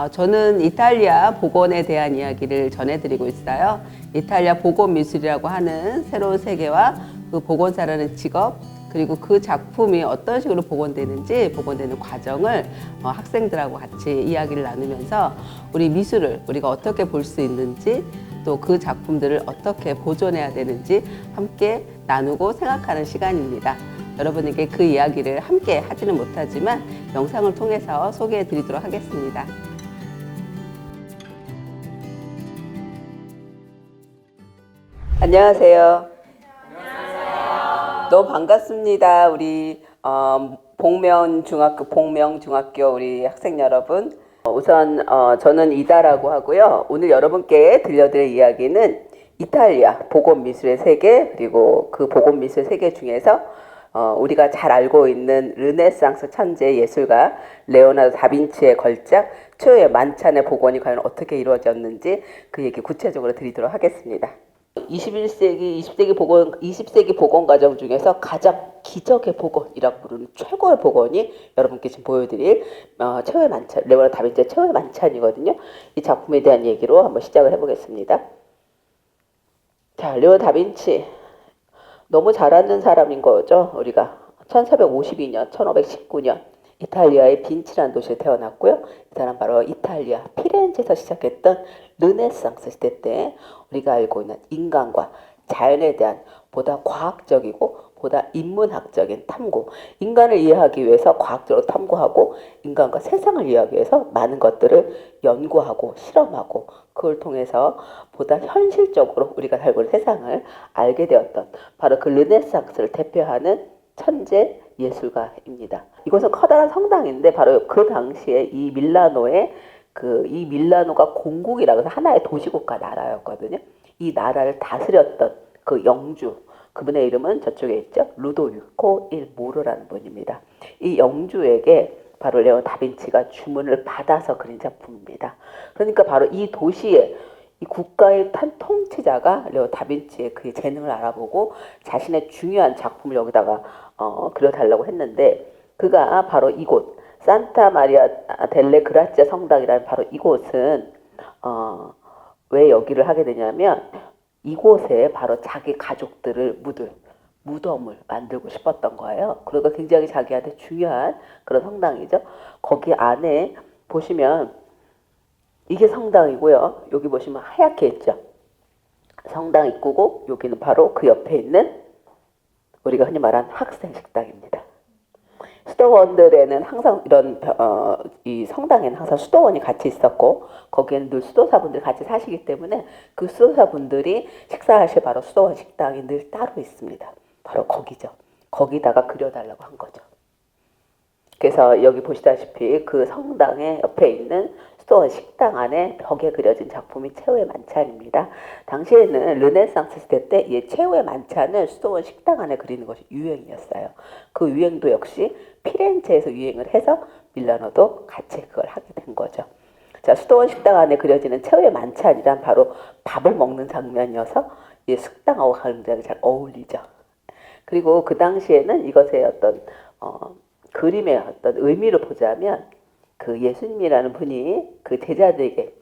저는 이탈리아 복원에 대한 이야기를 전해드리고 있어요. 이탈리아 복원 미술이라고 하는 새로운 세계와 그 복원사라는 직업, 그리고 그 작품이 어떤 식으로 복원되는지, 복원되는 과정을 학생들하고 같이 이야기를 나누면서 우리 미술을 우리가 어떻게 볼 수 있는지, 또 그 작품들을 어떻게 보존해야 되는지 함께 나누고 생각하는 시간입니다. 여러분에게 그 이야기를 함께 하지는 못하지만 영상을 통해서 소개해 드리도록 하겠습니다. 안녕하세요. 너무 반갑습니다. 우리 복명중학교 우리 학생 여러분. 우선 저는 이다라고 하고요. 오늘 여러분께 들려드릴 이야기는 이탈리아 복원미술의 세계, 그리고 그 복원미술 세계 중에서 우리가 잘 알고 있는 르네상스 천재 예술가 레오나르도 다빈치의 걸작 최후의 만찬의 복원이 과연 어떻게 이루어졌는지 그 얘기 구체적으로 드리도록 하겠습니다. 20세기 복원 과정 중에서 가장 기적의 복원이라고 부르는 최고의 복원이 여러분께 지금 보여드릴 최후의 만찬, 레오나르도 다빈치의 최후의 만찬이거든요. 이 작품에 대한 얘기로 한번 시작을 해보겠습니다. 자, 레오나르도 다빈치 너무 잘 아는 사람인 거죠. 우리가 1452년, 1519년 이탈리아의 빈치라는 도시에 태어났고요. 이 사람 바로 이탈리아 피렌체에서 시작했던 르네상스 시대 때 우리가 알고 있는 인간과 자연에 대한 보다 과학적이고 보다 인문학적인 탐구, 인간을 이해하기 위해서 과학적으로 탐구하고 인간과 세상을 이해하기 위해서 많은 것들을 연구하고 실험하고 그걸 통해서 보다 현실적으로 우리가 살고 있는 세상을 알게 되었던 바로 그 르네상스를 대표하는 천재 예술가입니다. 이곳은 커다란 성당인데 바로 그 당시에 이 밀라노가 공국이라고 해서 하나의 도시국가 나라였거든요. 이 나라를 다스렸던 그 영주, 그분의 이름은 저쪽에 있죠. 루도비코 일 모르라는 분입니다. 이 영주에게 바로 레오나르도 다빈치가 주문을 받아서 그린 작품입니다. 그러니까 바로 이 도시의 이 국가의 통치자가 레오나르도 다빈치의 그의 재능을 알아보고 자신의 중요한 작품을 여기다가 그려달라고 했는데, 그가 바로 이곳 산타 마리아 델레 그라치아 성당이라는 바로 이곳은 왜 여기를 하게 되냐면 이곳에 바로 자기 가족들을 묻을 무덤을 만들고 싶었던 거예요. 그러니까 굉장히 자기한테 중요한 그런 성당이죠. 거기 안에 보시면 이게 성당이고요. 여기 보시면 하얗게 있죠. 성당 입구고 여기는 바로 그 옆에 있는 우리가 흔히 말하는 학생 식당입니다. 수도원들에는 항상 이 성당에는 항상 수도원이 같이 있었고 거기에는 늘 수도사분들이 같이 사시기 때문에 그 수도사분들이 식사하실 바로 수도원 식당이 늘 따로 있습니다. 바로 거기죠. 거기다가 그려달라고 한 거죠. 그래서 여기 보시다시피 그 성당의 옆에 있는 수도원 식당 안에 벽에 그려진 작품이 최후의 만찬입니다. 당시에는 르네상스 시대 때 이 최후의 만찬을 수도원 식당 안에 그리는 것이 유행이었어요. 그 유행도 역시 피렌체에서 유행을 해서 밀라노도 같이 그걸 하게 된 거죠. 자, 수도원 식당 안에 그려지는 최후의 만찬이란 바로 밥을 먹는 장면이어서 이 식당하고 굉장히 잘 어울리죠. 그리고 그 당시에는 이것의 어떤 그림의 어떤 의미를 보자면 그 예수님이라는 분이 그 제자들에게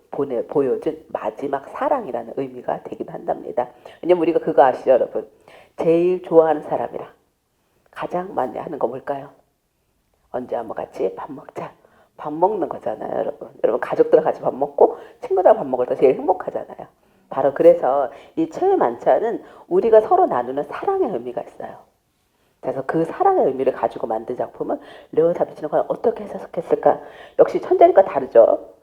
보여준 마지막 사랑이라는 의미가 되기도 한답니다. 왜냐면 우리가 그거 아시죠, 여러분? 제일 좋아하는 사람이랑 가장 많이 하는 거 뭘까요? 언제 한번 같이 밥 먹자. 밥 먹는 거잖아요, 여러분. 여러분 가족들과 같이 밥 먹고 친구들과 밥 먹을 때 제일 행복하잖아요. 바로 그래서 이 최후의 만찬은 우리가 서로 나누는 사랑의 의미가 있어요. 그래서 그 사랑의 의미를 가지고 만든 작품은 레오나르도 다빈치는 과연 어떻게 해석했을까? 역시 천재니까 다르죠.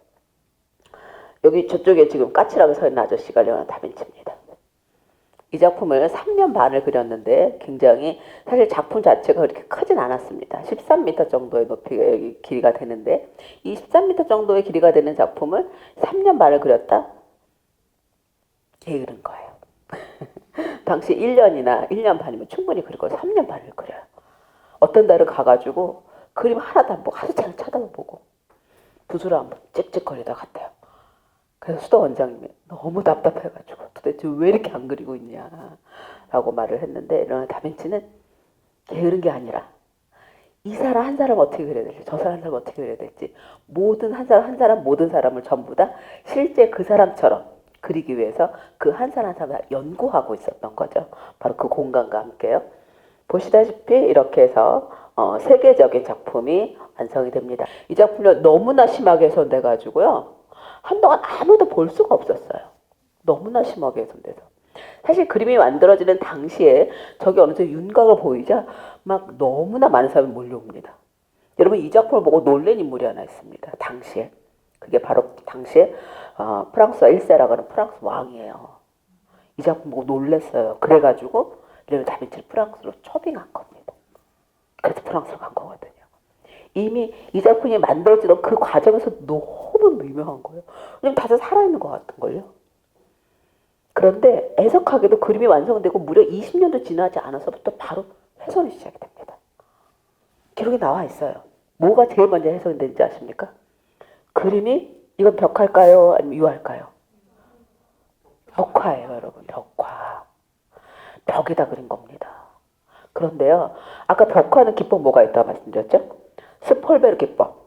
여기 저쪽에 지금 까칠하게 서 있는 아저씨가 레오나르도 다빈치입니다. 이 작품을 3년 반을 그렸는데 굉장히 사실 작품 자체가 그렇게 크진 않았습니다. 13m 정도의 높이 길이가 되는데 이 13m 정도의 길이가 되는 작품을 3년 반을 그렸다? 게으른 거예요. 당시 1년 반이면 충분히 그릴 걸 3년 반을 그려요. 어떤 날은 가가지고 그림 하나도 안 보고 하루 종일 쳐다보고 붓으로 한번 찍찍거리다 갔대요. 그래서 수도 원장님이 너무 답답해가지고 도대체 왜 이렇게 안 그리고 있냐 라고 말을 했는데 레오나르도 다빈치는 게으른 게 아니라 이 사람 한 사람 어떻게 그려야 될지, 저 사람 한 사람 어떻게 그려야 될지, 모든 한 사람 한 사람 모든 사람을 전부 다 실제 그 사람처럼 그리기 위해서 그 한 사람 한 사람을 연구하고 있었던 거죠. 바로 그 공간과 함께요. 보시다시피 이렇게 해서 세계적인 작품이 완성이 됩니다. 이 작품이 너무나 심하게 훼손돼 가지고요. 한동안 아무도 볼 수가 없었어요. 너무나 심하게 훼손돼서. 사실 그림이 만들어지는 당시에 저기 어느 정도 윤곽을 보이자 막 너무나 많은 사람이 몰려옵니다. 여러분 이 작품을 보고 놀란 인물이 하나 있습니다. 당시에. 그게 바로 당시에 프랑스와 1세라고 하는 프랑스 왕이에요. 이 작품 보고 놀랐어요. 그래가지고 레오나르도 다빈치를 프랑스로 초빙한 겁니다. 그래서 프랑스로 간 거거든요. 이미 이 작품이 만들어지던 그 과정에서 너무 유명한 거예요. 왜냐면 다들 살아있는 것 같은걸요. 그런데 애석하게도 그림이 완성되고 무려 20년도 지나지 않아서부터 바로 훼손이 시작이 됩니다. 기록에 나와 있어요. 뭐가 제일 먼저 훼손이 되는지 아십니까? 그림이 이건 벽화일까요? 아니면 유화일까요? 벽화예요, 여러분. 벽화. 벽에다 그린 겁니다. 그런데요, 아까 벽화는 기법 뭐가 있다고 말씀드렸죠? 스폴베르 기법.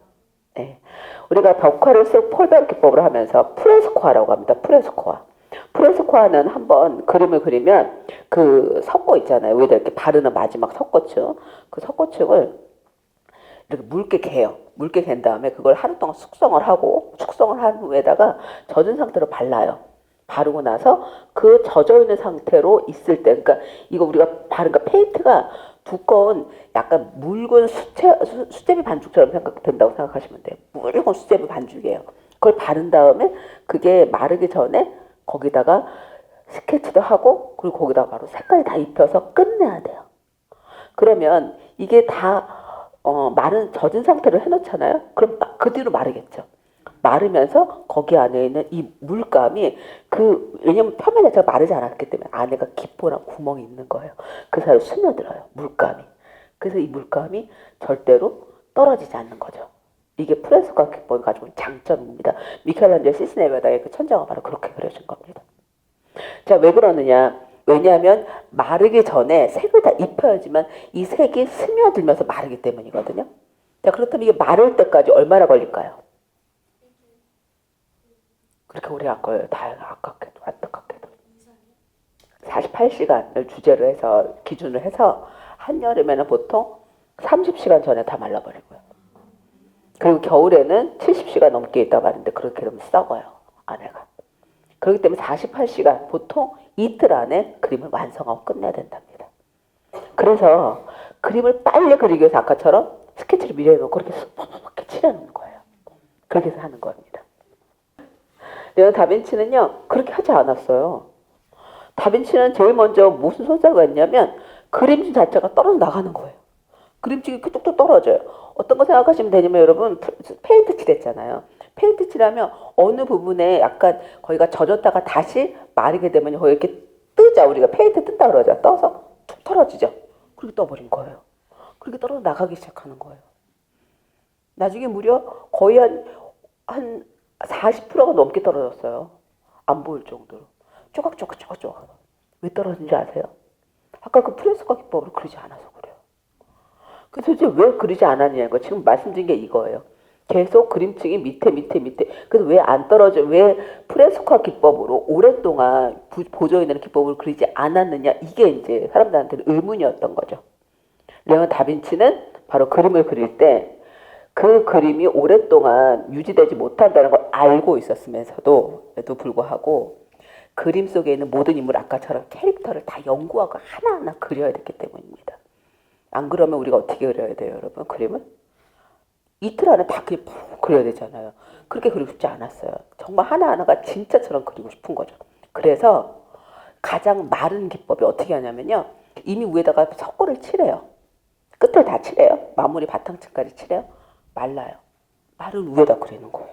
네. 우리가 벽화를 스폴베르 기법으로 하면서 프레스코아라고 합니다. 프레스코아. 프레스코아는 한번 그림을 그리면 그 석고 있잖아요. 위에다 이렇게 바르는 마지막 석고층. 그 석고층을 이렇게 묽게 개요. 묽게 갠 다음에 그걸 하루 동안 숙성을 하고 숙성을 한 후에다가 젖은 상태로 발라요. 바르고 나서 그 젖어 있는 상태로 있을 때, 그러니까 이거 우리가 바른 거 페인트가 두꺼운 약간 묽은 수제비 반죽처럼 된다고 생각하시면 돼요. 묽은 수제비 반죽이에요. 그걸 바른 다음에 그게 마르기 전에 거기다가 스케치도 하고 그리고 거기다가 바로 색깔이 다 입혀서 끝내야 돼요. 그러면 이게 다 마른 젖은 상태로 해놓잖아요. 그럼 그 뒤로 마르겠죠. 마르면서 거기 안에 있는 이 물감이 왜냐면 표면 자체가 마르지 않았기 때문에 안에가 기포랑 구멍이 있는 거예요. 그 사이로 스며들어요. 물감이. 그래서 이 물감이 절대로 떨어지지 않는 거죠. 이게 프레스코 기법이 가지고 있는 장점입니다. 미켈란젤로 시스테마다의 그 천장은 바로 그렇게 그려진 겁니다. 자, 왜 그러느냐? 왜냐하면 마르기 전에 색을 다 입혀야지만 이 색이 스며들면서 마르기 때문이거든요. 자, 그렇다면 이게 마를 때까지 얼마나 걸릴까요? 그렇게 오래 안 걸려요. 다 아깝게도 안타깝게도. 48시간을 주제로 해서 기준을 해서 한여름에는 보통 30시간 전에 다 말라버리고요. 그리고 겨울에는 70시간 넘게 있다고 하는데 그렇게 되면 썩어요. 안에가. 그렇기 때문에 48시간 보통 이틀 안에 그림을 완성하고 끝내야 된답니다. 그래서 그림을 빨리 그리기 위해서 아까처럼 스케치를 미리 해놓고 이렇게 칠해놓는 거예요. 그렇게 해서 하는 겁니다. 레오나르도 다빈치는요 그렇게 하지 않았어요. 다빈치는 제일 먼저 무슨 손사가 했냐면 그림질 자체가 떨어져 나가는 거예요. 그림질이 뚝뚝 떨어져요. 어떤 거 생각하시면 되냐면 여러분 페인트 칠했잖아요. 페인트 칠하면 어느 부분에 약간 거기가 젖었다가 다시 마르게 되면 거기 이렇게 뜨죠. 우리가 페인트 뜬다 그러죠. 떠서 툭 떨어지죠. 그렇게 떠버린 거예요. 그렇게 떨어져 나가기 시작하는 거예요. 나중에 무려 거의 한 40%가 넘게 떨어졌어요. 안 보일 정도로. 쪼각쪼각. 왜 떨어진지 아세요? 아까 그 프레스코 기법으로 그리지 않아서 그래요. 그래서 도대체 왜 그리지 않았냐는 거 지금 말씀드린 게 이거예요. 계속 그림층이 밑에. 그래서 왜 안 떨어져? 왜 프레스코 기법으로 오랫동안 보존되는 기법으로 그리지 않았느냐? 이게 이제 사람들한테는 의문이었던 거죠. 레오나르도 다빈치는 바로 그림을 그릴 때 그 그림이 오랫동안 유지되지 못한다는 걸 알고 있었으면서도 불구하고 그림 속에 있는 모든 인물 아까처럼 캐릭터를 다 연구하고 하나하나 그려야 됐기 때문입니다. 안 그러면 우리가 어떻게 그려야 돼요, 여러분? 그림을? 이틀 안에 다 그냥 푹 그려야 되잖아요. 그렇게 그리고 싶지 않았어요. 정말 하나하나가 진짜처럼 그리고 싶은 거죠. 그래서 가장 마른 기법이 어떻게 하냐면요. 이미 위에다가 석고를 칠해요. 끝을 다 칠해요. 마무리 바탕층까지 칠해요. 말라요. 마른 위에다 그리는 거예요.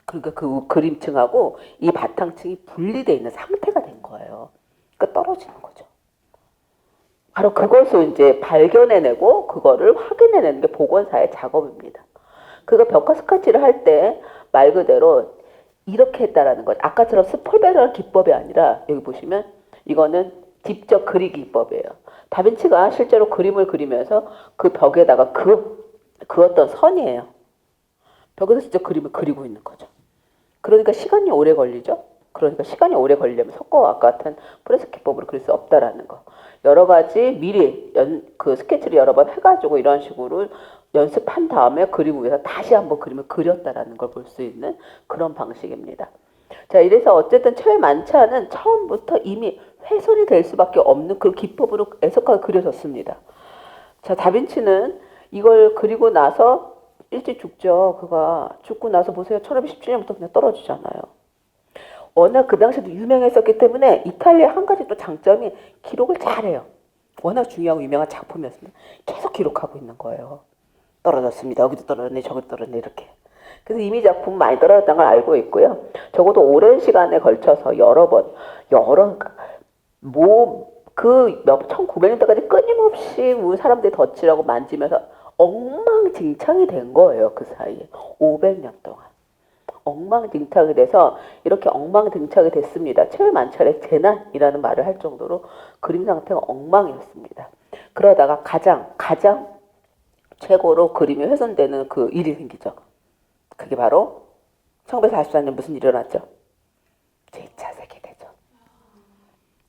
그러니까 그 그림층하고 이 바탕층이 분리되어 있는 상태가 된 거예요. 그러니까 떨어지는 거죠. 바로 그것을 이제 발견해내고 그거를 확인해내는 게 복원사의 작업입니다. 그가 벽화 스케치를 할 때 말 그대로 이렇게 했다라는 거죠. 아까처럼 스폴베르 기법이 아니라 여기 보시면 이거는 직접 그리기 기법이에요. 다빈치가 실제로 그림을 그리면서 그 벽에다가 그었던 선이에요. 벽에서 직접 그림을 그리고 있는 거죠. 그러니까 시간이 오래 걸리죠. 그러니까 시간이 오래 걸리면 석고와 아까 같은 프레스 기법으로 그릴 수 없다라는 거. 여러 가지 미리 그 스케치를 여러 번 해가지고 이런 식으로 연습한 다음에 그림 위에서 다시 한번 그림을 그렸다라는 걸 볼 수 있는 그런 방식입니다. 자, 이래서 어쨌든 최후의 만찬은 처음부터 이미 훼손이 될 수밖에 없는 그 기법으로 애석하게 그려졌습니다. 자, 다빈치는 이걸 그리고 나서 일찍 죽죠. 그가 죽고 나서 보세요. 1517년부터 그냥 떨어지잖아요. 워낙 그 당시에도 유명했었기 때문에 이탈리아 한 가지 또 장점이 기록을 잘해요. 워낙 중요하고 유명한 작품이었습니다. 계속 기록하고 있는 거예요. 떨어졌습니다. 여기도 떨어졌네, 저기도 떨어졌네 이렇게. 그래서 이미 작품 많이 떨어졌다는 걸 알고 있고요. 적어도 오랜 시간에 걸쳐서 여러 번, 그 1900년대까지 끊임없이 우리 사람들이 덧칠하고 만지면서 엉망진창이 된 거예요. 그 사이에 500년 동안 엉망진창이 돼서 이렇게 엉망진창이 됐습니다. 최후의 만찬의 재난이라는 말을 할 정도로 그림 상태가 엉망이었습니다. 그러다가 가장 최고로 그림이 훼손되는 그 일이 생기죠. 그게 바로 1944년 무슨 일이 일어났죠? 제2차 세계대전.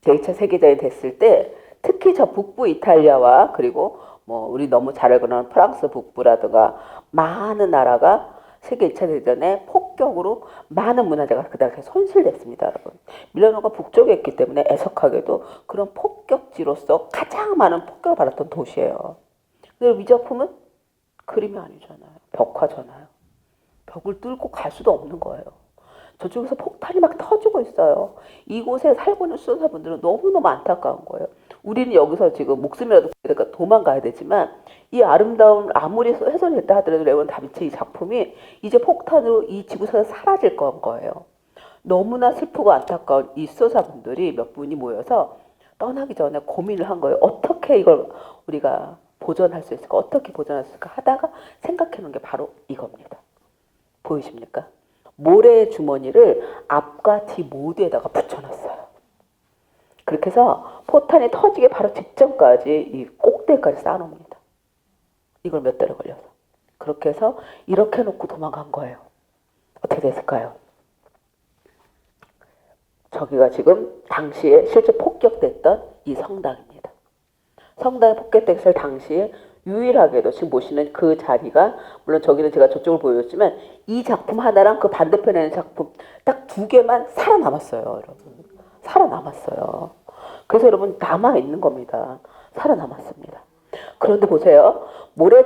제2차 세계대전이 됐을 때 특히 저 북부 이탈리아와 그리고 뭐 우리 너무 잘 알고 있는 프랑스 북부라든가 많은 나라가 세계 2차 대전에 폭격으로 많은 문화재가 그 당시에 손실됐습니다, 여러분. 밀라노가 북쪽에 있기 때문에 애석하게도 그런 폭격지로서 가장 많은 폭격을 받았던 도시예요. 근데 이 작품은 그림이 아니잖아요. 벽화잖아요. 벽을 뚫고 갈 수도 없는 거예요. 저쪽에서 폭탄이 막 터지고 있어요. 이곳에 살고 있는 수도사분들은 너무너무 안타까운 거예요. 우리는 여기서 지금 목숨이라도 도망가야 되지만 이 아름다운 아무리 훼손이 됐다 하더라도 레오나르도 다빈치 이 작품이 이제 폭탄으로 이 지구상에서 사라질 건 거예요. 너무나 슬프고 안타까운 이 수도사분들이 몇 분이 모여서 떠나기 전에 고민을 한 거예요. 어떻게 이걸 우리가 보존할 수 있을까? 어떻게 보존할 수 있을까? 하다가 생각해 놓은 게 바로 이겁니다. 보이십니까? 모래 주머니를 앞과 뒤 모두에다가 붙여놨어요. 그렇게 해서 포탄이 터지기 바로 직전까지 이 꼭대기까지 쌓아놓습니다. 이걸 몇 달에 걸려서. 그렇게 해서 이렇게 놓고 도망간 거예요. 어떻게 됐을까요? 저기가 지금 당시에 실제 폭격됐던 이 성당입니다. 성당에 폭격됐을 당시에 유일하게도 지금 보시는 그 자리가, 물론 저기는 제가 저쪽을 보여줬지만 이 작품 하나랑 그 반대편에 있는 작품 딱 두 개만 살아남았어요, 여러분. 살아남았어요. 그래서 여러분 남아있는 겁니다. 살아남았습니다. 그런데 보세요. 모래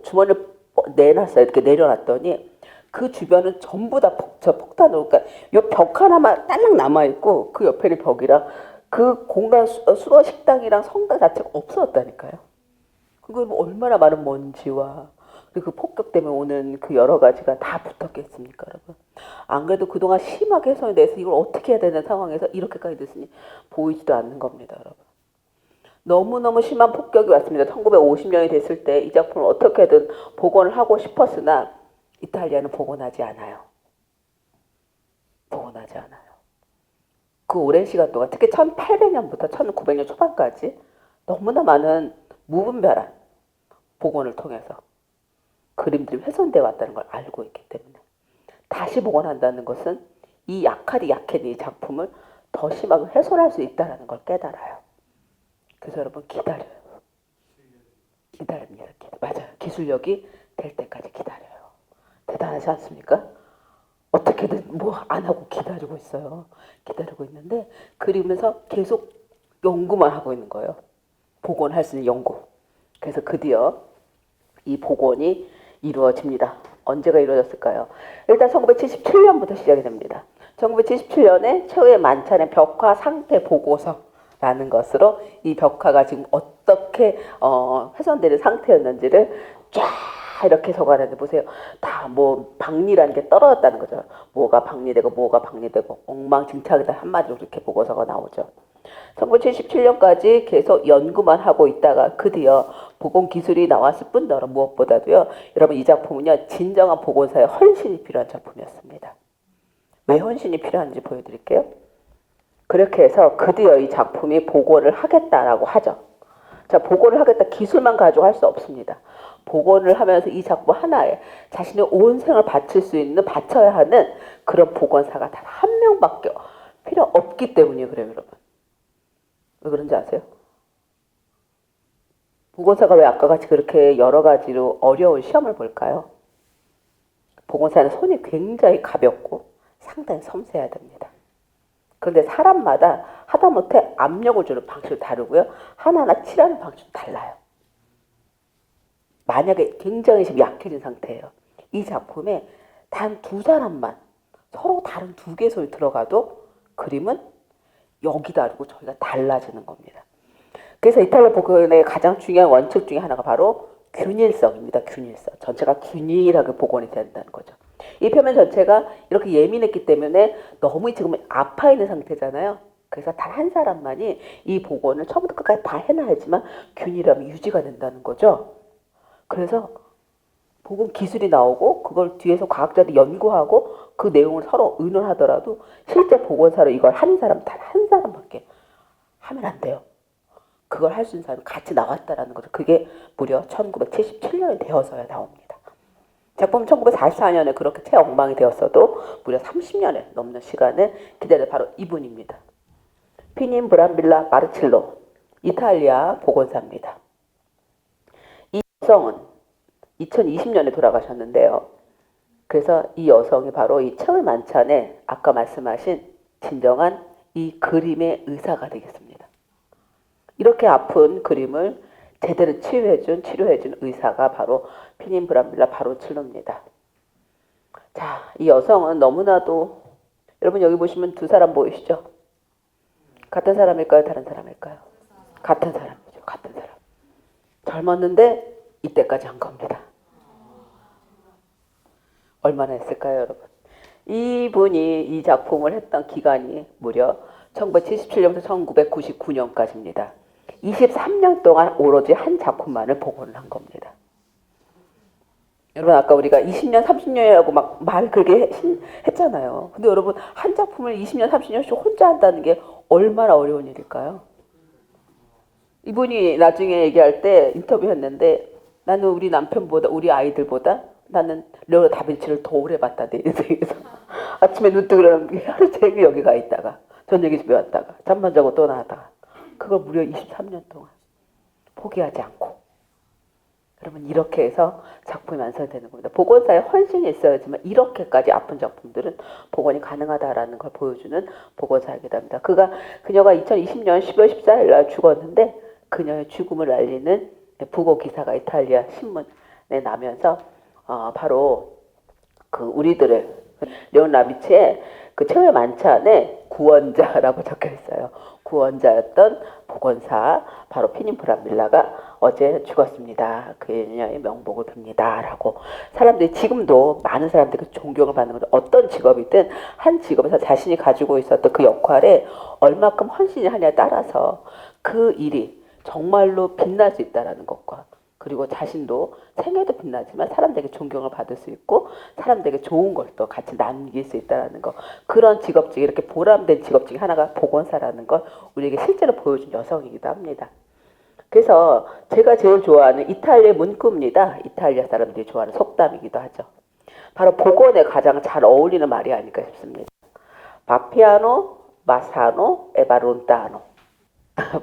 주머니를 내놨어요. 이렇게 내려놨더니 그 주변은 전부 다 폭탄으로, 그러니까 이 벽 하나만 딸랑 남아있고 그 옆에는 벽이랑 그 공간 수도 식당이랑 성당 자체가 없어졌다니까요. 그건 뭐 얼마나 많은 먼지와 그리고 그 폭격 때문에 오는 그 여러 가지가 다 붙었겠습니까, 여러분? 안 그래도 그동안 심하게 훼손이 돼서 이걸 어떻게 해야 되는 상황에서 이렇게까지 됐으니 보이지도 않는 겁니다, 여러분. 너무너무 심한 폭격이 왔습니다. 1950년이 됐을 때 이 작품을 어떻게든 복원을 하고 싶었으나 이탈리아는 복원하지 않아요. 복원하지 않아요. 그 오랜 시간 동안 특히 1800년부터 1900년 초반까지 너무나 많은 무분별한 복원을 통해서 그림들이 훼손되어 왔다는 걸 알고 있기 때문에 다시 복원한다는 것은 이 약해진 이 작품을 더 심하게 훼손할 수 있다는 걸 깨달아요. 그래서 여러분 기다려요. 기다립니다. 맞아요. 기술력이 될 때까지 기다려요. 대단하지 않습니까? 어떻게든 뭐 안 하고 기다리고 있어요. 기다리고 있는데 그리면서 계속 연구만 하고 있는 거예요. 복원할 수 있는 연구. 그래서 드디어 이 복원이 이루어집니다. 언제가 이루어졌을까요? 일단 1977년부터 시작이 됩니다. 1977년에 최후의 만찬의 벽화 상태 보고서라는 것으로 이 벽화가 지금 어떻게 훼손되는 상태였는지를 쫙 이렇게 적어놨는데 보세요. 다 뭐 박리라는 게 떨어졌다는 거죠. 뭐가 박리되고 엉망진창이다 한마디로 이렇게 보고서가 나오죠. 1977년까지 계속 연구만 하고 있다가 드디어 복원 기술이 나왔을 뿐더러 무엇보다도요. 여러분 이 작품은요. 진정한 복원사에 헌신이 필요한 작품이었습니다. 왜 헌신이 필요한지 보여드릴게요. 그렇게 해서 드디어 이 작품이 복원을 하겠다라고 하죠. 자, 복원을 하겠다. 기술만 가지고 할 수 없습니다. 복원을 하면서 이 작품 하나에 자신의 온 생을 바칠 수 있는, 바쳐야 하는 그런 복원사가 단 한 명밖에 필요 없기 때문이에요. 그래요, 여러분. 왜 그런지 아세요? 복원사가 왜 아까 같이 그렇게 여러 가지로 어려운 시험을 볼까요? 복원사는 손이 굉장히 가볍고 상당히 섬세해야 됩니다. 그런데 사람마다 하다못해 압력을 주는 방식이 다르고요. 하나하나 칠하는 방식도 달라요. 만약에 굉장히 지금 약해진 상태예요. 이 작품에 단 두 사람만 서로 다른 두 개의 손이 들어가도 그림은 여기 다르고 저기가 달라지는 겁니다. 그래서 이탈리아 복원의 가장 중요한 원칙 중에 하나가 바로 균일성입니다. 균일성. 전체가 균일하게 복원이 된다는 거죠. 이 표면 전체가 이렇게 예민했기 때문에 너무 지금 아파 있는 상태잖아요. 그래서 단 한 사람만이 이 복원을 처음부터 끝까지 다 해놔야지만 균일함이 유지가 된다는 거죠. 그래서 복원 기술이 나오고 그걸 뒤에서 과학자들이 연구하고 그 내용을 서로 의논하더라도 실제 복원사로 이걸 하는 사람 단 한 사람밖에 하면 안 돼요. 그걸 할 수 있는 사람이 같이 나왔다라는 거죠. 그게 무려 1977년이 되어서야 나옵니다. 작품은 1944년에 그렇게 최엉망이 되었어도 무려 30년에 넘는 시간을 기다려 바로 이분입니다. 피닌 브람빌라 마르첼로, 이탈리아 복원사입니다. 이 여성은 2020년에 돌아가셨는데요. 그래서 이 여성이 바로 이 최후의 만찬에 아까 말씀하신 진정한 이 그림의 의사가 되겠습니다. 이렇게 아픈 그림을 제대로 치료해준 의사가 바로 피닌 브람빌라 바로첼로입니다. 자, 이 여성은 너무나도 여러분 여기 보시면 두 사람 보이시죠? 같은 사람일까요? 다른 사람일까요? 같은 사람이죠. 같은 사람. 젊었는데 이때까지 한 겁니다. 얼마나 했을까요, 여러분? 이분이 이 작품을 했던 기간이 무려 1977년부터 1999년까지입니다. 23년 동안 오로지 한 작품만을 복원을 한 겁니다. 여러분 아까 우리가 20년, 30년이라고 막 말 그렇게 했잖아요. 근데 여러분 한 작품을 20년, 30년씩 혼자 한다는 게 얼마나 어려운 일일까요? 이분이 나중에 얘기할 때 인터뷰했는데 나는 우리 남편보다 우리 아이들보다 나는 레오나르도 다빈치를 더 오래 봤다 내 인생에서. 아침에 눈 뜨고 그러면 하루 종일 여기 가 있다가 저녁에 집에 왔다가 잠만 자고 또 나왔다가 그걸 무려 23년 동안 포기하지 않고 여러분 이렇게 해서 작품이 완성되는 겁니다. 복원사에 헌신이 있어야지만 이렇게까지 아픈 작품들은 복원이 가능하다라는 걸 보여주는 복원사이기도 합니다. 그녀가 2020년 12월 14일 날 죽었는데 그녀의 죽음을 알리는 부고 기사가 이탈리아 신문에 나면서 바로 그 우리들의 레오나르도의 그 최후의 만찬에 구원자라고 적혀 있어요. 구원자였던 복원사 바로 피닌 브람빌라가 어제 죽었습니다. 그녀의 명복을 빕니다. 라고 사람들이 지금도 많은 사람들이 존경을 받는 거죠. 어떤 직업이든 한 직업에서 자신이 가지고 있었던 그 역할에 얼마큼 헌신을 하냐에 따라서 그 일이 정말로 빛날 수 있다는 것과 그리고 자신도 생애도 빛나지만 사람들에게 존경을 받을 수 있고 사람들에게 좋은 걸 또 같이 남길 수 있다는 거 그런 직업 중에 이렇게 보람된 직업 중에 하나가 복원사라는 걸 우리에게 실제로 보여준 여성이기도 합니다. 그래서 제가 제일 좋아하는 이탈리아 문구입니다. 이탈리아 사람들이 좋아하는 속담이기도 하죠. 바로 복원에 가장 잘 어울리는 말이 아닐까 싶습니다. 마피아노, 마사노, 에바론타노.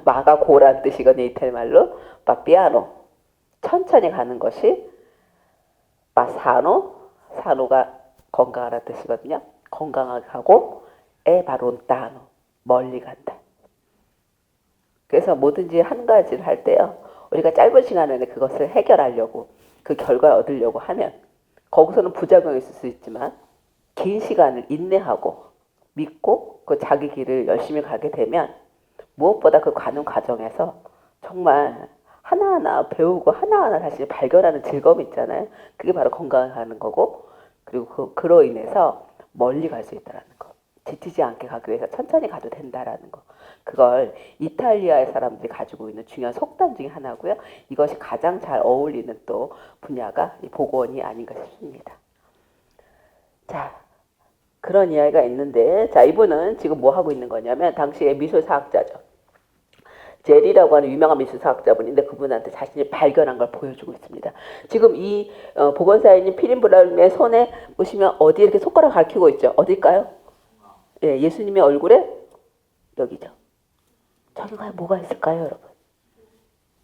마가 고란 뜻이거든요. 이탈리아 말로 마피아노. 천천히 가는 것이 마사노, 사노가 건강하다는 뜻이거든요. 건강하게 가고 에바론타노, 멀리 간다. 그래서 뭐든지 한 가지를 할 때요. 우리가 짧은 시간 안에 그것을 해결하려고 그 결과를 얻으려고 하면 거기서는 부작용이 있을 수 있지만 긴 시간을 인내하고 믿고 그 자기 길을 열심히 가게 되면 무엇보다 그 가는 과정에서 정말 하나하나 배우고 하나하나 다시 발견하는 즐거움이 있잖아요. 그게 바로 건강하는 거고 그리고 그로 인해서 멀리 갈 수 있다는 거. 지치지 않게 가기 위해서 천천히 가도 된다라는 거. 그걸 이탈리아의 사람들이 가지고 있는 중요한 속담 중에 하나고요. 이것이 가장 잘 어울리는 또 분야가 이 복원이 아닌가 싶습니다. 자, 그런 이야기가 있는데, 자, 이분은 지금 뭐 하고 있는 거냐면, 당시에 미술사학자죠. 제리라고 하는 유명한 미술사학자분인데, 그분한테 자신이 발견한 걸 보여주고 있습니다. 지금 이 보건사에 있는 피린브라움의 손에 보시면 어디 이렇게 손가락 가리키고 있죠? 어딜까요? 예, 예수님의 얼굴에 여기죠. 저기 과연 뭐가 있을까요, 여러분?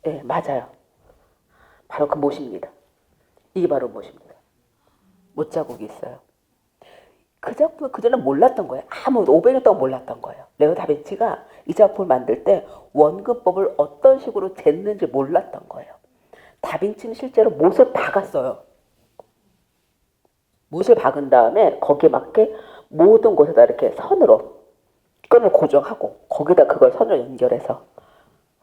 예, 맞아요. 바로 그 못입니다. 이게 바로 못입니다. 못자국이 있어요. 그 작품을 그전에 몰랐던 거예요. 아무 500년 동안 몰랐던 거예요. 레오 다빈치가 이 작품을 만들 때 원근법을 어떤 식으로 쟀는지 몰랐던 거예요. 다빈치는 실제로 못을 박았어요. 못을 박은 다음에 거기에 맞게 모든 곳에다 이렇게 선으로 끈을 고정하고 거기다 그걸 선을 연결해서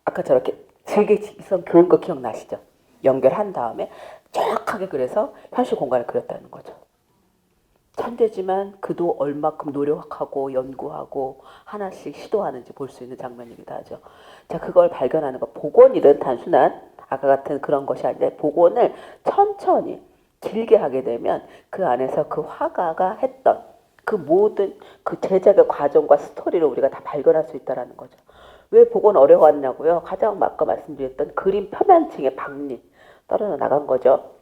아까 저렇게 질기선 그은 거 기억나시죠? 연결한 다음에 정확하게 그래서 현실 공간을 그렸다는 거죠. 천재지만 그도 얼마큼 노력하고 연구하고 하나씩 시도하는지 볼 수 있는 장면이기도 하죠. 자, 그걸 발견하는 거. 복원일은 단순한 아까 같은 그런 것이 아니라 복원을 천천히 길게 하게 되면 그 안에서 그 화가가 했던 그 모든 그 제작의 과정과 스토리를 우리가 다 발견할 수 있다는 거죠. 왜 복원 어려웠냐고요? 가장 아까 말씀드렸던 그림 표면층의 박리 떨어져 나간 거죠.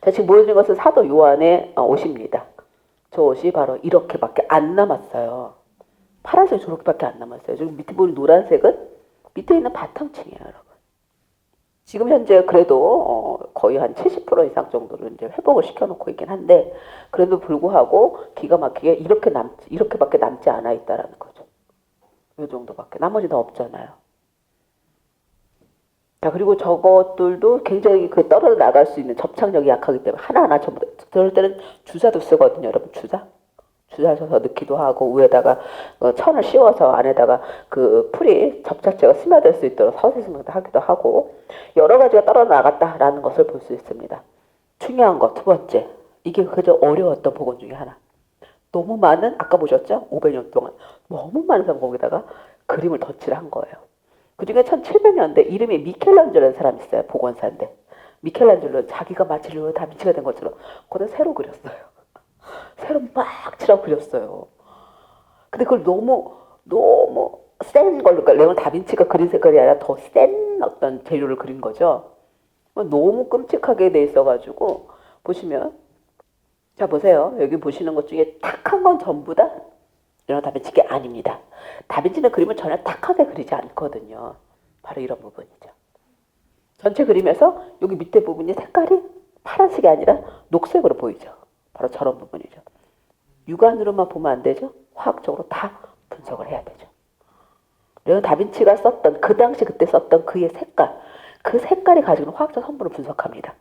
자, 지금 보여준 것은 사도 요한의 옷입니다. 저 옷이 바로 이렇게밖에 안 남았어요. 파란색 저렇게밖에 안 남았어요. 지금 밑에 보이는 노란색은 밑에 있는 바탕층이에요, 여러분. 지금 현재 그래도 거의 한 70% 이상 정도를 이제 회복을 시켜놓고 있긴 한데 그래도 불구하고 기가 막히게 이렇게밖에 남지 않아 있다라는 거죠. 이 정도밖에 나머지 다 없잖아요. 자, 그리고 저것들도 굉장히 그 떨어져 나갈 수 있는 접착력이 약하기 때문에 하나하나 전부 다, 그럴 때는 주사도 쓰거든요, 여러분. 주사 셔서 넣기도 하고, 위에다가 천을 씌워서 안에다가 그 풀이 접착제가 스며들 수 있도록 서세스명도 하기도 하고, 여러 가지가 떨어져 나갔다라는 것을 볼 수 있습니다. 중요한 것, 두 번째. 이게 그저 어려웠던 복원 중에 하나. 너무 많은, 아까 보셨죠? 500년 동안. 너무 많은 사람 거기다가 그림을 덧칠을 한 거예요. 그 중에 1700년대 이름이 미켈란젤로라는 사람이 있어요. 복원사인데. 미켈란젤로는 자기가 마치 레오 다빈치가 된 것처럼 그걸 새로 그렸어요. 새로 막 칠하고 그렸어요. 근데 그걸 너무 센 걸로, 그러니까 레오 다빈치가 그린 색깔이 아니라 더 센 어떤 재료를 그린 거죠. 너무 끔찍하게 돼 있어가지고 보시면, 자 보세요. 여기 보시는 것 중에 탁한 건 전부 다 레오 다빈치가 아닙니다. 다빈치는 그림을 전혀 탁하게 그리지 않거든요. 바로 이런 부분이죠. 전체 그림에서 여기 밑에 부분이 색깔이 파란색이 아니라 녹색으로 보이죠. 바로 저런 부분이죠. 육안으로만 보면 안 되죠. 화학적으로 다 분석을 해야 되죠. 레오 다빈치가 썼던 그 당시 그때 썼던 그의 색깔, 그 색깔이 가지고 있는 화학적 성분을 분석합니다.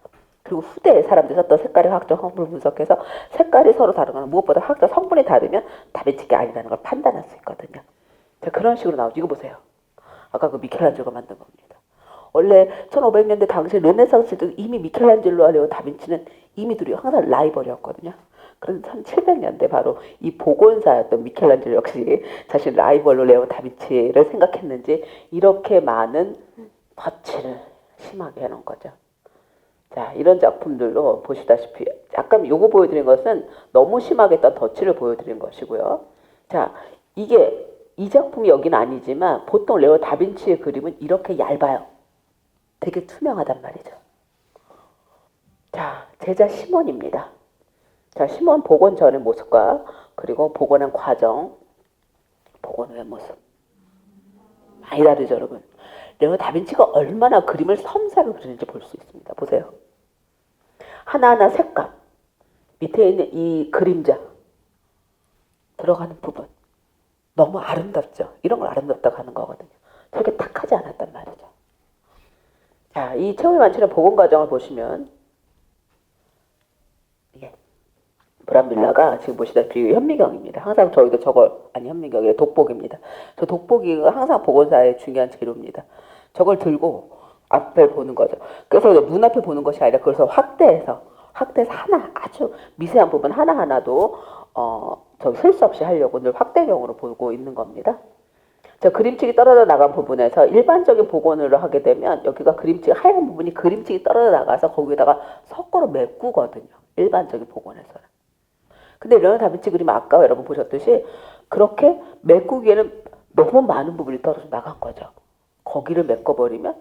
그리고 후대의 사람들이 썼던 색깔의 화학적 성분을 분석해서 색깔이 서로 다르거나 무엇보다 화학적 성분이 다르면 다빈치가 아니라는 걸 판단할 수 있거든요. 자, 그런 식으로 나오죠. 이거 보세요. 아까 그 미켈란젤로가 만든 겁니다. 원래 1500년대 당시 르네상스 때 이미 미켈란젤로와 레오 다빈치는 이미 둘이 항상 라이벌이었거든요. 그런데 1700년대 바로 이 복원사였던 미켈란젤로 역시 자신 라이벌로 레오 다빈치를 생각했는지 이렇게 많은 덧칠을 심하게 해놓은 거죠. 자, 이런 작품들로 보시다시피 약간 요거 보여드린 것은 너무 심하게 했던 덧칠을 보여드린 것이고요. 자, 이게 이 작품이 여기는 아니지만 보통 레오 다빈치의 그림은 이렇게 얇아요. 되게 투명하단 말이죠. 자, 제자 시몬입니다. 자, 시몬 복원 전의 모습과 그리고 복원한 과정, 복원 후의 모습 많이 다르죠, 여러분. 레오 다빈치가 얼마나 그림을 섬세하게 그리는지 볼 수 있습니다. 보세요. 하나하나 색감, 밑에 있는 이 그림자 들어가는 부분 너무 아름답죠. 이런 걸 아름답다고 하는 거거든요. 저렇게 탁하지 않았단 말이죠. 자, 이 최후의 만취의 복원 과정을 보시면 예, 브람밀라가 지금 보시다시피 현미경입니다. 항상 저희도 저걸, 아니 현미경이 독복입니다. 저 독복이가 항상 복원사의 중요한 재료입니다. 저걸 들고 앞에 보는 거죠. 그래서 눈앞에 보는 것이 아니라 그래서 확대해서 하나 아주 미세한 부분 하나하나도 저 실수 없이 하려고 늘 확대경으로 보고 있는 겁니다. 자, 그림책이 떨어져 나간 부분에서 일반적인 복원을 하게 되면 여기가 그림책 하얀 부분이 그림책이 떨어져 나가서 거기에다가 석고로 메꾸거든요. 일반적인 복원에서는. 근데 레오나르도 다빈치 그림 아까 여러분 보셨듯이 그렇게 메꾸기에는 너무 많은 부분이 떨어져 나간 거죠. 거기를 메꿔버리면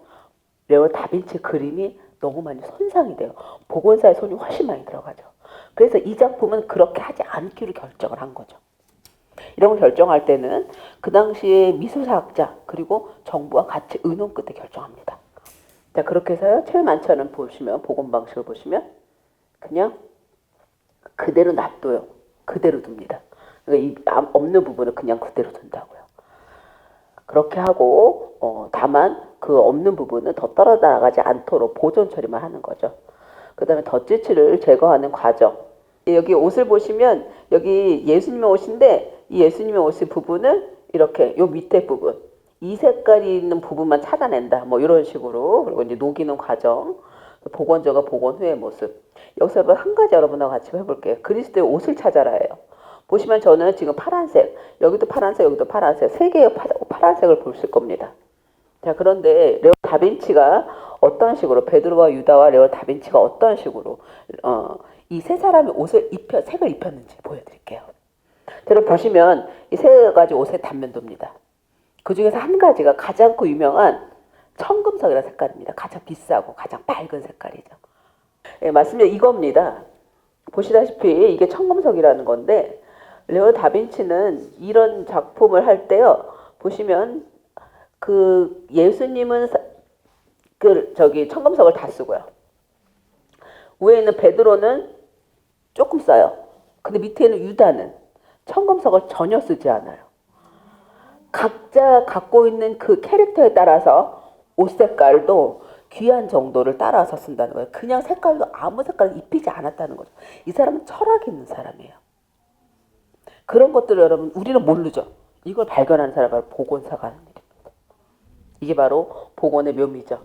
레오나르도 다빈치 그림이 너무 많이 손상이 돼요. 복원사의 손이 훨씬 많이 들어가죠. 그래서 이 작품은 그렇게 하지 않기로 결정을 한 거죠. 이런 걸 결정할 때는 그 당시에 미술사학자 그리고 정부와 같이 의논 끝에 결정합니다. 자, 그렇게 해서요. 최만천은 보시면 복원 방식을 보시면 그냥 그대로 놔둬요. 그대로 둡니다. 그러니까 이 없는 부분을 그냥 그대로 둔다고요. 그렇게 하고 다만 그 없는 부분은 더 떨어져나가지 않도록 보존 처리만 하는 거죠. 그 다음에 덧지치를 제거하는 과정. 여기 옷을 보시면 여기 예수님의 옷인데 이 예수님의 옷의 부분을 이렇게 요 밑에 부분 이 색깔이 있는 부분만 찾아낸다. 뭐 이런 식으로. 그리고 이제 녹이는 과정. 복원 전과 복원 후의 모습. 여기서 여러분 한 가지 여러분하고 같이 해볼게요. 그리스도의 옷을 찾아라예요. 보시면 저는 지금 파란색, 여기도 파란색, 여기도 파란색, 세 개의 파란색을 보실 겁니다. 자, 그런데 레오 다빈치가 어떤 식으로 베드로와 유다와 레오 다빈치가 어떤 식으로 이 세 사람의 옷을 색을 입혔는지 보여드릴게요. 여러분 보시면 이 세 가지 옷의 단면도입니다. 그 중에서 한 가지가 가장 유명한 청금석이라는 색깔입니다. 가장 비싸고 가장 밝은 색깔이죠. 예, 맞습니다. 이겁니다. 보시다시피 이게 청금석이라는 건데 레오 다빈치는 이런 작품을 할 때요. 보시면 그 예수님은 청금석을 다 쓰고요. 위에 있는 베드로는 조금 써요. 근데 밑에 있는 유다는 청금석을 전혀 쓰지 않아요. 각자 갖고 있는 그 캐릭터에 따라서 옷 색깔도 귀한 정도를 따라서 쓴다는 거예요. 그냥 색깔도 아무 색깔을 입히지 않았다는 거죠. 이 사람은 철학이 있는 사람이에요. 그런 것들을 여러분 우리는 모르죠. 이걸 발견하는 사람이 바로 복원사가 하는 일입니다. 이게 바로 복원의 묘미죠.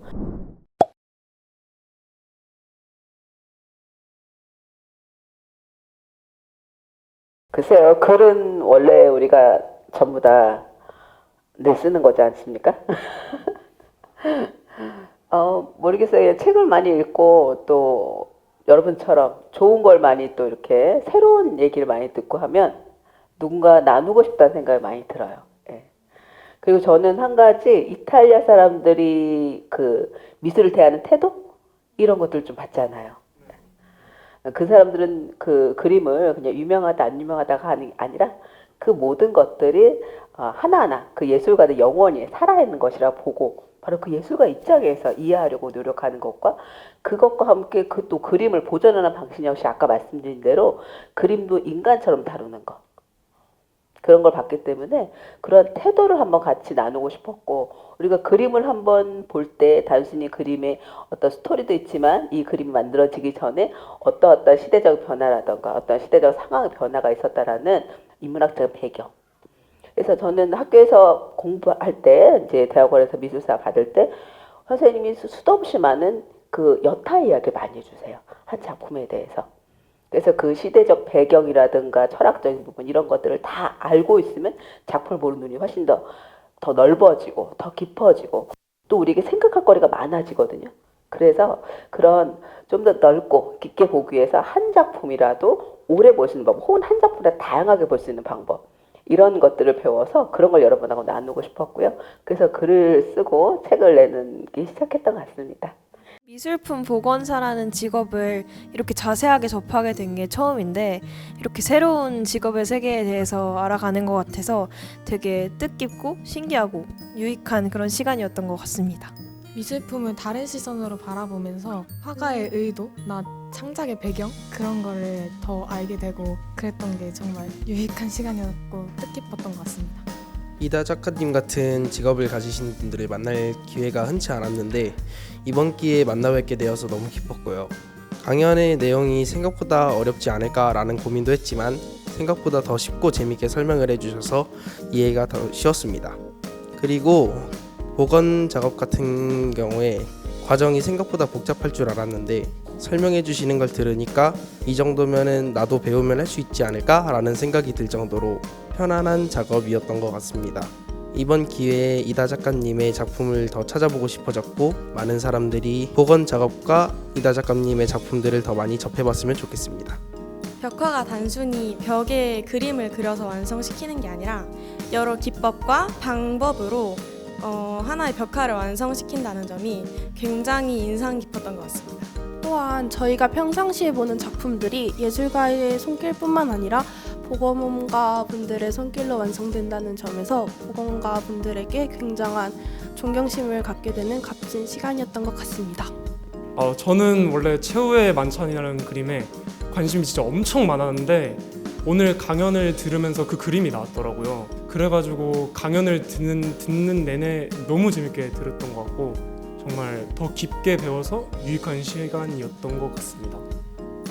글쎄요. 글은 원래 우리가 전부 다 늘 쓰는 거지 않습니까? 모르겠어요. 책을 많이 읽고 또 여러분처럼 좋은 걸 많이 또 이렇게 새로운 얘기를 많이 듣고 하면 누군가 나누고 싶다는 생각이 많이 들어요. 예. 그리고 저는 한 가지 이탈리아 사람들이 그 미술을 대하는 태도? 이런 것들 좀 봤잖아요. 그 사람들은 그 그림을 그냥 유명하다 안 유명하다가 아니라 그 모든 것들이 하나하나 그 예술가의 영혼이 살아있는 것이라 보고 바로 그 예술가 입장에서 이해하려고 노력하는 것과 그것과 함께 그 또 그림을 보존하는 방식 역시 아까 말씀드린 대로 그림도 인간처럼 다루는 것. 그런 걸 봤기 때문에 그런 태도를 한번 같이 나누고 싶었고 우리가 그림을 한번 볼 때 단순히 그림의 어떤 스토리도 있지만 이 그림이 만들어지기 전에 어떤 시대적 변화라던가 어떤 시대적 상황의 변화가 있었다라는 인문학적 배경. 그래서 저는 학교에서 공부할 때 이제 대학원에서 미술사 받을 때 선생님이 수도 없이 많은 그 여타 이야기를 많이 해주세요. 한 작품에 대해서. 그래서 그 시대적 배경이라든가 철학적인 부분 이런 것들을 다 알고 있으면 작품을 보는 눈이 훨씬 더 넓어지고 더 깊어지고 또 우리에게 생각할 거리가 많아지거든요. 그래서 그런 좀 더 넓고 깊게 보기 위해서 한 작품이라도 오래 볼 수 있는 방법 혹은 한 작품이라도 다양하게 볼 수 있는 방법 이런 것들을 배워서 그런 걸 여러분하고 나누고 싶었고요. 그래서 글을 쓰고 책을 내는 게 시작했던 것 같습니다. 미술품 복원사라는 직업을 이렇게 자세하게 접하게 된 게 처음인데 이렇게 새로운 직업의 세계에 대해서 알아가는 것 같아서 되게 뜻깊고 신기하고 유익한 그런 시간이었던 것 같습니다. 미술품을 다른 시선으로 바라보면서 화가의 의도나 창작의 배경 그런 거를 더 알게 되고 그랬던 게 정말 유익한 시간이었고 뜻깊었던 것 같습니다. 이다 작가님 같은 직업을 가지신 분들을 만날 기회가 흔치 않았는데 이번 기회에 만나뵙게 되어서 너무 기뻤고요. 강연의 내용이 생각보다 어렵지 않을까라는 고민도 했지만 생각보다 더 쉽고 재밌게 설명을 해주셔서 이해가 더 쉬웠습니다. 그리고 복원 작업 같은 경우에 과정이 생각보다 복잡할 줄 알았는데 설명해 주시는 걸 들으니까 이 정도면은 나도 배우면 할 수 있지 않을까라는 생각이 들 정도로 편안한 작업이었던 것 같습니다. 이번 기회에 이다 작가님의 작품을 더 찾아보고 싶어졌고 많은 사람들이 복원 작업과 이다 작가님의 작품들을 더 많이 접해봤으면 좋겠습니다. 벽화가 단순히 벽에 그림을 그려서 완성시키는 게 아니라 여러 기법과 방법으로 하나의 벽화를 완성시킨다는 점이 굉장히 인상 깊었던 것 같습니다. 또한 저희가 평상시에 보는 작품들이 예술가의 손길뿐만 아니라 보건가 분들의 손길로 완성된다는 점에서 보건가 분들에게 굉장한 존경심을 갖게 되는 값진 시간이었던 것 같습니다. 저는 원래 최후의 만찬이라는 그림에 관심이 진짜 엄청 많았는데 오늘 강연을 들으면서 그 그림이 나왔더라고요. 그래가지고 강연을 듣는 내내 너무 재밌게 들었던 것 같고 정말 더 깊게 배워서 유익한 시간이었던 것 같습니다.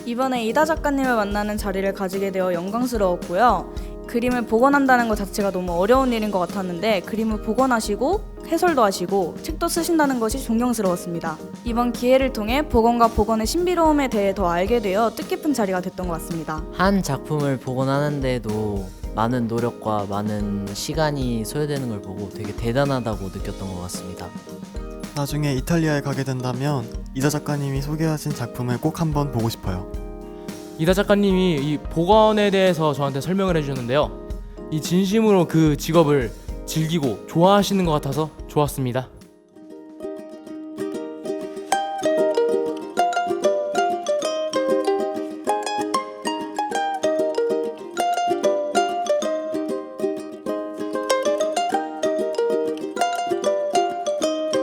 이번에 이다 작가님을 만나는 자리를 가지게 되어 영광스러웠고요. 그림을 복원한다는 것 자체가 너무 어려운 일인 것 같았는데 그림을 복원하시고 해설도 하시고 책도 쓰신다는 것이 존경스러웠습니다. 이번 기회를 통해 복원과 복원의 신비로움에 대해 더 알게 되어 뜻깊은 자리가 됐던 것 같습니다. 한 작품을 복원하는데도 많은 노력과 많은 시간이 소요되는 걸 보고 되게 대단하다고 느꼈던 것 같습니다. 나중에 이탈리아에 가게 된다면 이다 작가님이 소개하신 작품을 꼭 한번 보고 싶어요. 이다 작가님이 이 복원에 대해서 저한테 설명을 해주셨는데요. 이 진심으로 그 직업을 즐기고 좋아하시는 것 같아서 좋았습니다.